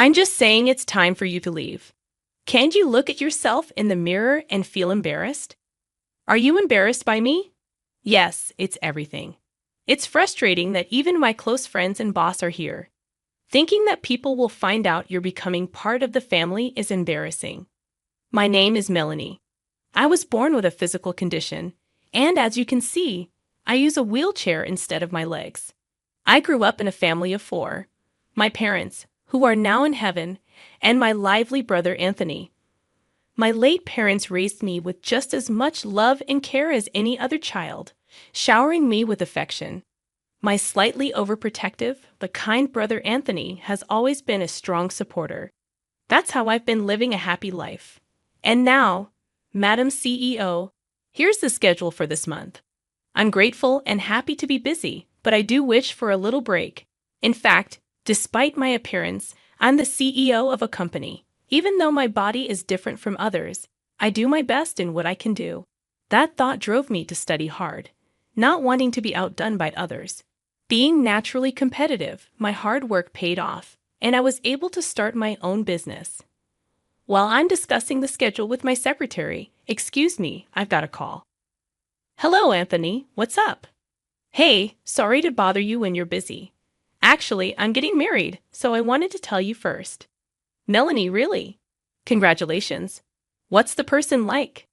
I'm just saying it's time for you to leave. Can't you look at yourself in the mirror and feel embarrassed? Are you embarrassed by me? Yes, it's everything. It's frustrating that even my close friends and boss are here. Thinking that people will find out you're becoming part of the family is embarrassing. My name is Melanie. I was born with a physical condition, and as you can see, I use a wheelchair instead of my legs. I grew up in a family of four. My parents, who are now in heaven, and my lively brother Anthony. My late parents raised me with just as much love and care as any other child, showering me with affection. My slightly overprotective but kind brother Anthony has always been a strong supporter. That's how I've been living a happy life. And now, Madam CEO, here's the schedule for this month. I'm grateful and happy to be busy, but I do wish for a little break. In fact, despite my appearance, I'm the CEO of a company. Even though my body is different from others, I do my best in what I can do. That thought drove me to study hard, not wanting to be outdone by others. Being naturally competitive, my hard work paid off, and I was able to start my own business. While I'm discussing the schedule with my secretary, excuse me, I've got a call. Hello, Anthony, what's up? Hey, sorry to bother you when you're busy. Actually, I'm getting married, so I wanted to tell you first. Melanie, really? Congratulations. What's the person like?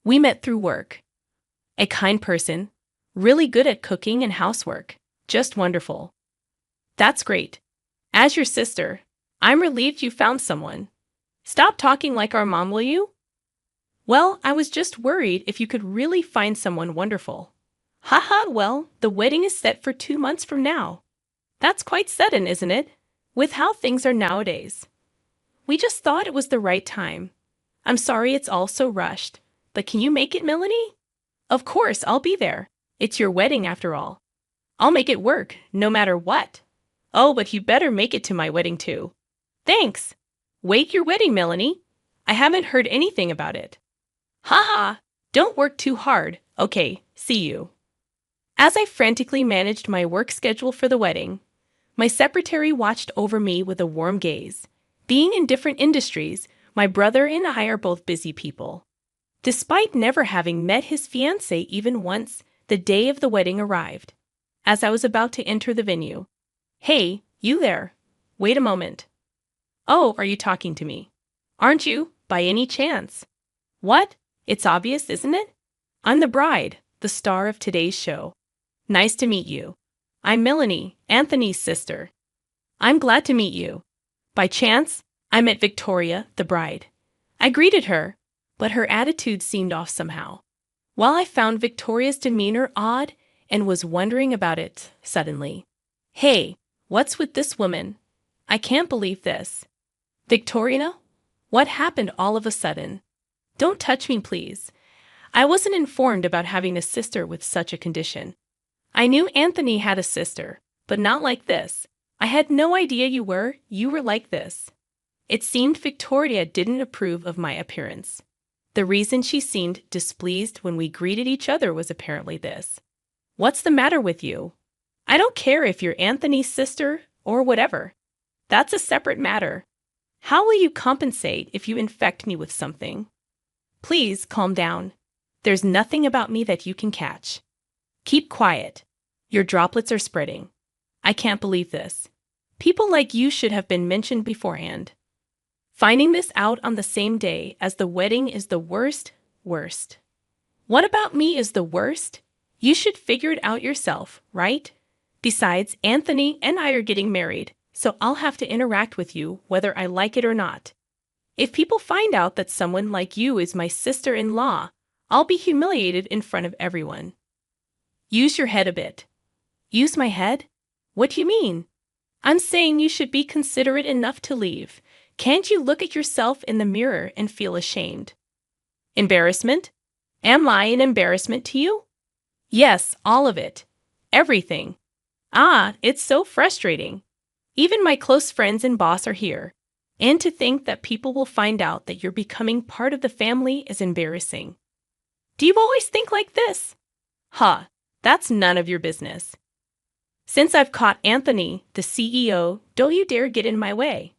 We met through work. A kind person, really good at cooking and housework, just wonderful. That's great. As your sister, I'm relieved you found someone. Stop talking like our mom, will you? Well, I was just worried if you could really find someone wonderful. Haha, well, the wedding is set for 2 months from now. That's quite sudden, isn't it? With how things are nowadays. We just thought it was the right time. I'm sorry it's all so rushed, but can you make it, Melanie? Of course, I'll be there. It's your wedding after all. I'll make it work, no matter what. Oh, but you better make it to my wedding too. Thanks. Wait, your wedding, Melanie? I haven't heard anything about it. Haha, don't work too hard. Okay, see you. As I frantically managed my work schedule for the wedding, my secretary watched over me with a warm gaze. Being in different industries, my brother and I are both busy people. Despite never having met his fiancée even once, the day of the wedding arrived. As I was about to enter the venue, "Hey, you there. Wait a moment." "Oh, are you talking to me? Aren't you, by any chance?" "What? It's obvious, isn't it? I'm the bride, the star of today's show. Nice to meet you. I'm Melanie, Anthony's sister. I'm glad to meet you. By chance, I met Victoria, the bride. I greeted her, but her attitude seemed off somehow. While I found Victoria's demeanor odd and was wondering about it suddenly. Hey, what's with this woman? I can't believe this. Victoria, what happened all of a sudden? Don't touch me, please. I wasn't informed about having a sister with such a condition. I knew Anthony had a sister, but not like this. I had no idea you were like this. It seemed Victoria didn't approve of my appearance. The reason she seemed displeased when we greeted each other was apparently this. What's the matter with you? I don't care if you're Anthony's sister or whatever. That's a separate matter. How will you compensate if you infect me with something? Please calm down. There's nothing about me that you can catch. Keep quiet. Your droplets are spreading. I can't believe this. People like you should have been mentioned beforehand. Finding this out on the same day as the wedding is the worst. What about me is the worst? You should figure it out yourself, right? Besides, Anthony and I are getting married, so I'll have to interact with you whether I like it or not. If people find out that someone like you is my sister-in-law, I'll be humiliated in front of everyone. Use your head a bit. Use my head? What do you mean? I'm saying you should be considerate enough to leave. Can't you look at yourself in the mirror and feel ashamed? Embarrassment? Am I an embarrassment to you? Yes, all of it. Everything. Ah, it's so frustrating. Even my close friends and boss are here. And to think that people will find out that you're becoming part of the family is embarrassing. Do you always think like this? Huh, that's none of your business. Since I've caught Anthony, the CEO, don't you dare get in my way.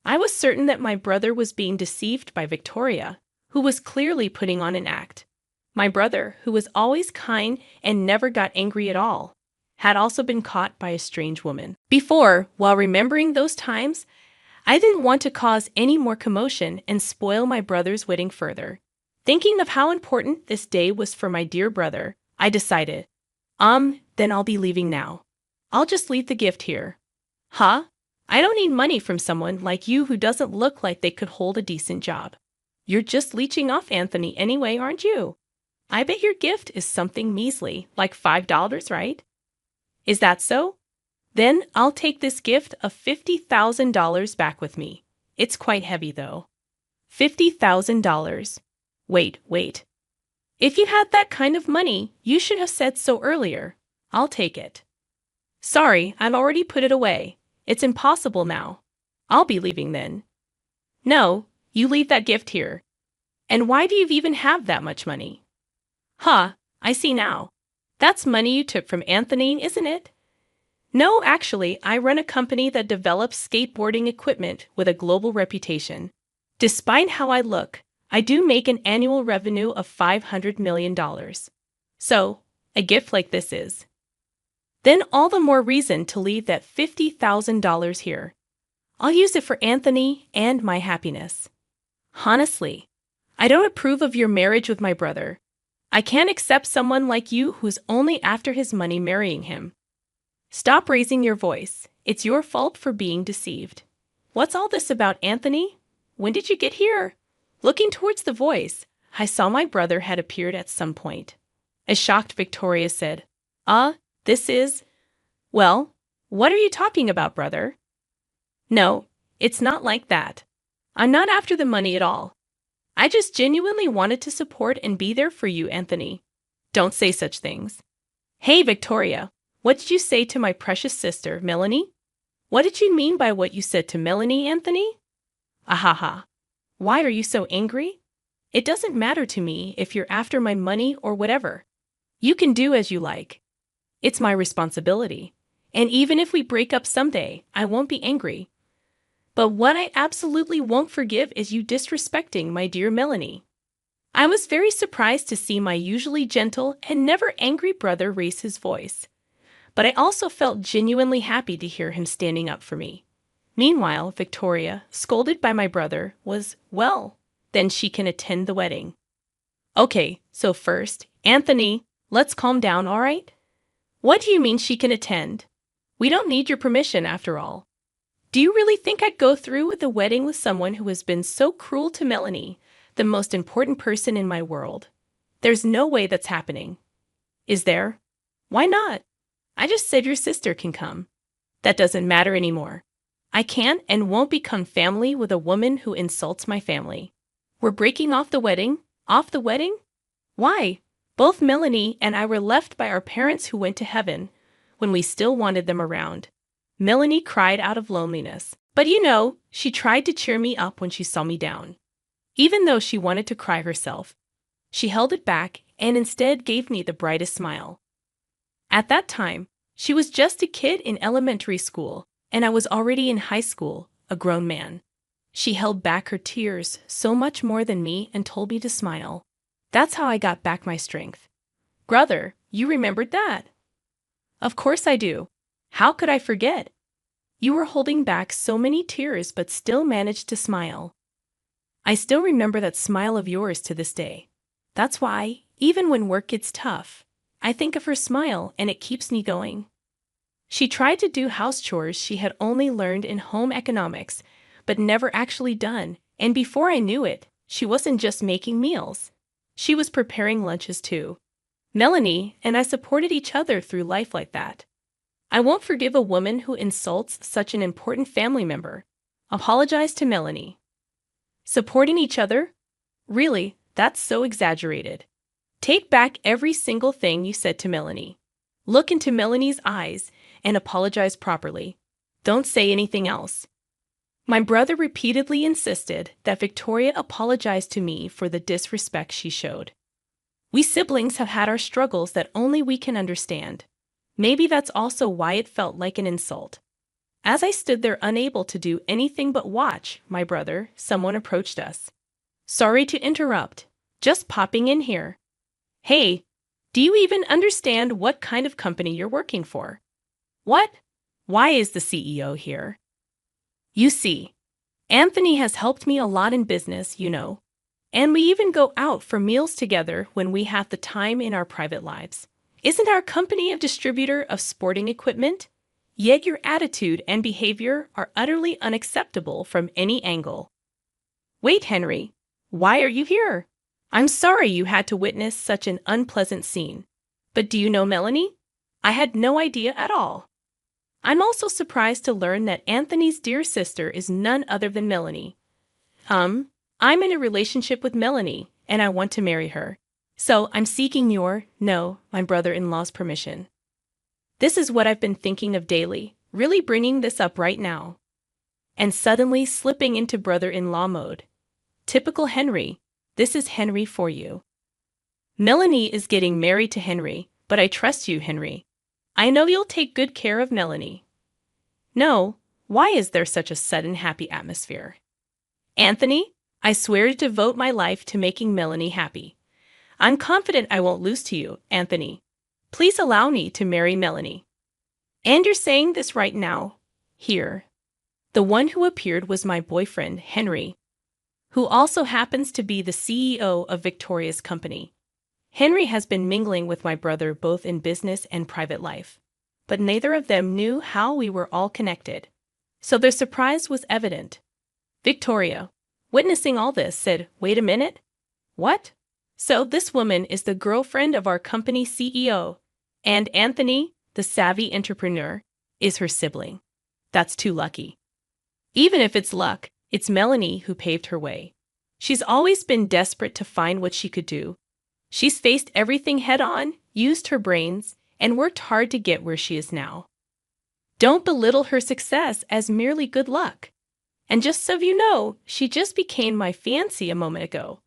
I was certain that my brother was being deceived by Victoria, who was clearly putting on an act. My brother, who was always kind and never got angry at all, had also been caught by a strange woman. Before, while remembering those times, I didn't want to cause any more commotion and spoil my brother's wedding further. Thinking of how important this day was for my dear brother, I decided, then I'll be leaving now. I'll just leave the gift here. Huh? I don't need money from someone like you who doesn't look like they could hold a decent job. You're just leeching off Anthony anyway, aren't you? I bet your gift is something measly, like $5, right? Is that so? Then I'll take this gift of $50,000 back with me. It's quite heavy, though. $50,000. Wait. If you had that kind of money, you should have said so earlier. I'll take it. Sorry, I've already put it away. It's impossible now. I'll be leaving then. No, you leave that gift here. And why do you even have that much money? Huh, I see now. That's money you took from Anthony, isn't it? No, actually, I run a company that develops skateboarding equipment with a global reputation. Despite how I look, I do make an annual revenue of $500 million. So, a gift like this is. Then all the more reason to leave that $50,000 here. I'll use it for Anthony and my happiness. Honestly, I don't approve of your marriage with my brother. I can't accept someone like you who's only after his money marrying him. Stop raising your voice. It's your fault for being deceived. What's all this about, Anthony? When did you get here? Looking towards the voice, I saw my brother had appeared at some point. A shocked Victoria said, this is... Well, what are you talking about, brother? No, it's not like that. I'm not after the money at all. I just genuinely wanted to support and be there for you, Anthony. Don't say such things. Hey, Victoria, what did you say to my precious sister, Melanie? What did you mean by what you said to Melanie, Anthony? Ahaha. Why are you so angry? It doesn't matter to me if you're after my money or whatever. You can do as you like. It's my responsibility. And even if we break up someday, I won't be angry. But what I absolutely won't forgive is you disrespecting my dear Melanie. I was very surprised to see my usually gentle and never angry brother raise his voice. But I also felt genuinely happy to hear him standing up for me. Meanwhile, Victoria, scolded by my brother, was, well, then she can attend the wedding. Okay, so first, Anthony, let's calm down, all right? What do you mean she can attend? We don't need your permission after all. Do you really think I'd go through with a wedding with someone who has been so cruel to Melanie, the most important person in my world? There's no way that's happening. Is there? Why not? I just said your sister can come. That doesn't matter anymore. I can't and won't become family with a woman who insults my family. We're breaking off the wedding? Off the wedding? Why? Both Melanie and I were left by our parents who went to heaven when we still wanted them around. Melanie cried out of loneliness. But she tried to cheer me up when she saw me down. Even though she wanted to cry herself, she held it back and instead gave me the brightest smile. At that time, she was just a kid in elementary school, and I was already in high school, a grown man. She held back her tears so much more than me and told me to smile. That's how I got back my strength. Brother, you remembered that? Of course I do. How could I forget? You were holding back so many tears but still managed to smile. I still remember that smile of yours to this day. That's why, even when work gets tough, I think of her smile and it keeps me going. She tried to do house chores she had only learned in home economics, but never actually done, and before I knew it, she wasn't just making meals. She was preparing lunches too. Melanie and I supported each other through life like that. I won't forgive a woman who insults such an important family member. Apologize to Melanie. Supporting each other? Really, that's so exaggerated. Take back every single thing you said to Melanie. Look into Melanie's eyes and apologize properly. Don't say anything else. My brother repeatedly insisted that Victoria apologize to me for the disrespect she showed. We siblings have had our struggles that only we can understand. Maybe that's also why it felt like an insult. As I stood there unable to do anything but watch my brother, someone approached us. Sorry to interrupt. Just popping in here. Hey, do you even understand what kind of company you're working for? What? Why is the CEO here? You see, Anthony has helped me a lot in business, you know. And we even go out for meals together when we have the time in our private lives. Isn't our company a distributor of sporting equipment? Yet your attitude and behavior are utterly unacceptable from any angle. Wait, Henry, why are you here? I'm sorry you had to witness such an unpleasant scene. But do you know Melanie? I had no idea at all. I'm also surprised to learn that Anthony's dear sister is none other than Melanie. I'm in a relationship with Melanie, and I want to marry her. So I'm seeking my brother-in-law's permission. This is what I've been thinking of daily, really bringing this up right now. And suddenly slipping into brother-in-law mode. Typical Henry. This is Henry for you. Melanie is getting married to Henry, but I trust you, Henry. I know you'll take good care of Melanie. No, why is there such a sudden happy atmosphere? Anthony, I swear to devote my life to making Melanie happy. I'm confident I won't lose to you, Anthony. Please allow me to marry Melanie. And you're saying this right now, here. The one who appeared was my boyfriend, Henry, who also happens to be the CEO of Victoria's company. Henry has been mingling with my brother both in business and private life, but neither of them knew how we were all connected. So their surprise was evident. Victoria, witnessing all this, said, "Wait a minute? What? So this woman is the girlfriend of our company CEO, and Anthony, the savvy entrepreneur, is her sibling. That's too lucky. Even if it's luck, it's Melanie who paved her way. She's always been desperate to find what she could do. She's faced everything head-on, used her brains, and worked hard to get where she is now. Don't belittle her success as merely good luck. And just so you know, she just became my fiancée a moment ago.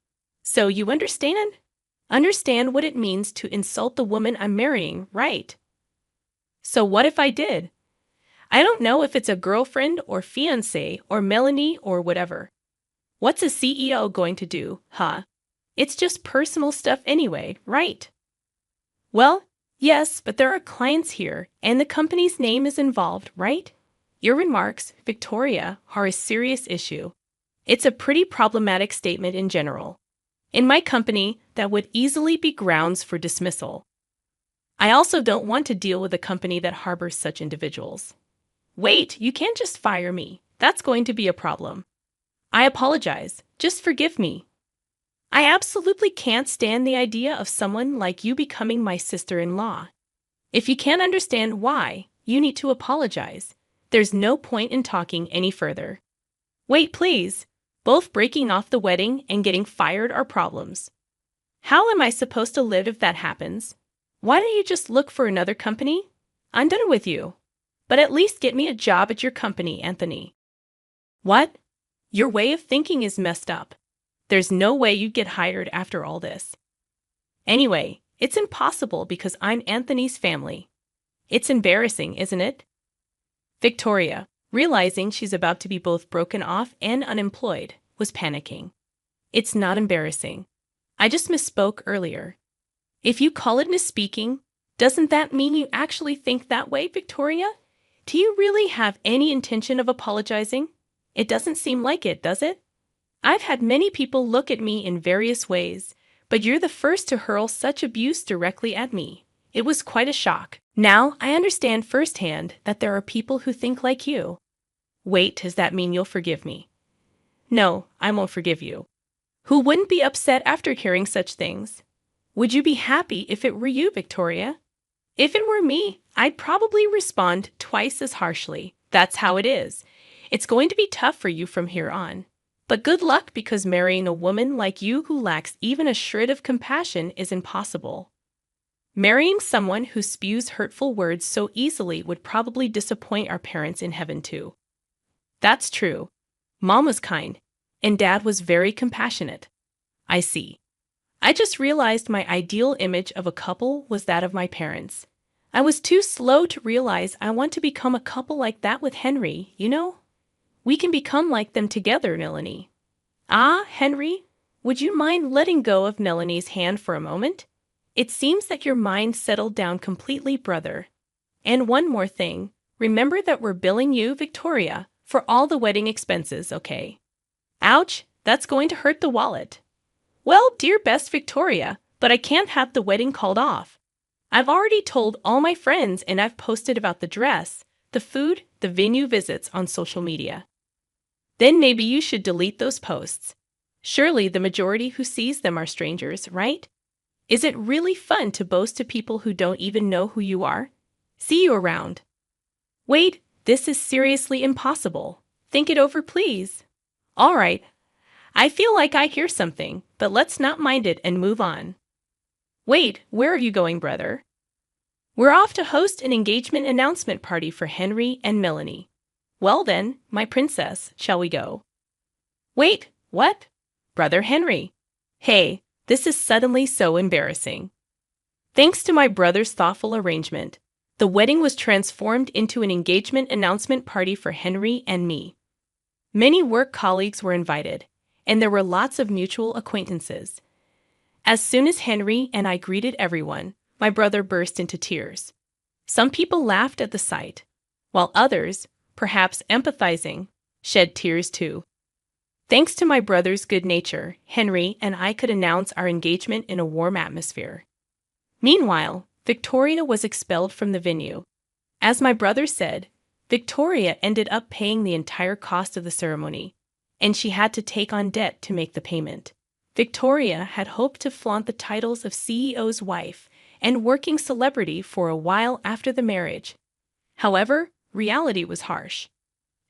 So you understand? Understand what it means to insult the woman I'm marrying, right? So what if I did? I don't know if it's a girlfriend or fiancée or Melanie or whatever. What's a CEO going to do, huh? It's just personal stuff anyway, right? Well, yes, but there are clients here, and the company's name is involved, right? Your remarks, Victoria, are a serious issue. It's a pretty problematic statement in general. In my company, that would easily be grounds for dismissal. I also don't want to deal with a company that harbors such individuals. Wait, you can't just fire me. That's going to be a problem. I apologize. Just forgive me. I absolutely can't stand the idea of someone like you becoming my sister-in-law. If you can't understand why, you need to apologize. There's no point in talking any further. Wait, please. Both breaking off the wedding and getting fired are problems. How am I supposed to live if that happens? Why don't you just look for another company? I'm done with you. But at least get me a job at your company, Anthony. What? Your way of thinking is messed up. There's no way you'd get hired after all this. Anyway, it's impossible because I'm Anthony's family. It's embarrassing, isn't it? Victoria, realizing she's about to be both broken off and unemployed, was panicking. It's not embarrassing. I just misspoke earlier. If you call it misspeaking, doesn't that mean you actually think that way, Victoria? Do you really have any intention of apologizing? It doesn't seem like it, does it? I've had many people look at me in various ways, but you're the first to hurl such abuse directly at me. It was quite a shock. Now I understand firsthand that there are people who think like you. Wait, does that mean you'll forgive me? No, I won't forgive you. Who wouldn't be upset after hearing such things? Would you be happy if it were you, Victoria? If it were me, I'd probably respond twice as harshly. That's how it is. It's going to be tough for you from here on. But good luck, because marrying a woman like you who lacks even a shred of compassion is impossible. Marrying someone who spews hurtful words so easily would probably disappoint our parents in heaven too. That's true. Mom was kind, and Dad was very compassionate. I see. I just realized my ideal image of a couple was that of my parents. I was too slow to realize I want to become a couple like that with Henry, you know? We can become like them together, Melanie. Ah, Henry, would you mind letting go of Melanie's hand for a moment? It seems that your mind settled down completely, brother. And one more thing, remember that we're billing you, Victoria, for all the wedding expenses, okay? Ouch, that's going to hurt the wallet. Well, dear best Victoria, but I can't have the wedding called off. I've already told all my friends and I've posted about the dress, the food, the venue visits on social media. Then maybe you should delete those posts. Surely the majority who sees them are strangers, right? Is it really fun to boast to people who don't even know who you are? See you around. Wait, this is seriously impossible. Think it over, please. All right. I feel like I hear something, but let's not mind it and move on. Wait, where are you going, brother? We're off to host an engagement announcement party for Henry and Melanie. Well then, my princess, shall we go? Wait, what? Brother Henry. Hey, this is suddenly so embarrassing. Thanks to my brother's thoughtful arrangement, the wedding was transformed into an engagement announcement party for Henry and me. Many work colleagues were invited, and there were lots of mutual acquaintances. As soon as Henry and I greeted everyone, my brother burst into tears. Some people laughed at the sight, while others, perhaps empathizing, shed tears too. Thanks to my brother's good nature, Henry and I could announce our engagement in a warm atmosphere. Meanwhile, Victoria was expelled from the venue. As my brother said, Victoria ended up paying the entire cost of the ceremony, and she had to take on debt to make the payment. Victoria had hoped to flaunt the titles of CEO's wife and working celebrity for a while after the marriage. However, reality was harsh.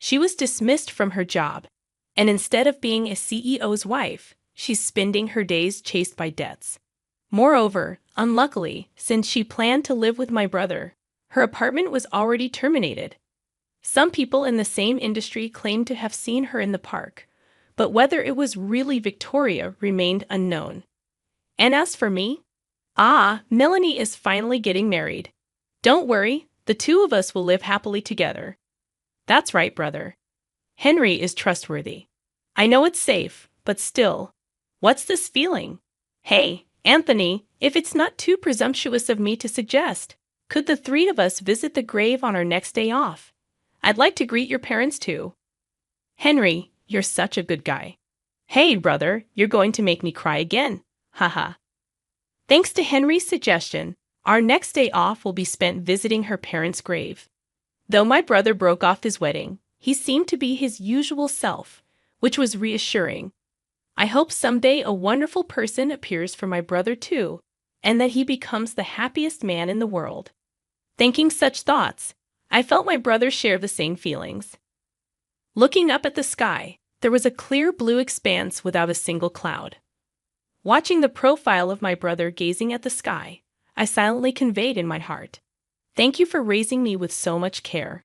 She was dismissed from her job, and instead of being a CEO's wife, she's spending her days chased by debts. Moreover, unluckily, since she planned to live with my brother, her apartment was already terminated. Some people in the same industry claimed to have seen her in the park, but whether it was really Victoria remained unknown. And as for me, Melanie is finally getting married. Don't worry, the two of us will live happily together. That's right, brother. Henry is trustworthy. I know it's safe, but still, what's this feeling? Hey, Anthony, if it's not too presumptuous of me to suggest, could the three of us visit the grave on our next day off? I'd like to greet your parents too. Henry, you're such a good guy. Hey, brother, you're going to make me cry again. Haha. Thanks to Henry's suggestion, our next day off will be spent visiting her parents' grave. Though my brother broke off his wedding, he seemed to be his usual self, which was reassuring. I hope someday a wonderful person appears for my brother too, and that he becomes the happiest man in the world. Thinking such thoughts, I felt my brother share the same feelings. Looking up at the sky, there was a clear blue expanse without a single cloud. Watching the profile of my brother gazing at the sky, I silently conveyed in my heart, "Thank you for raising me with so much care."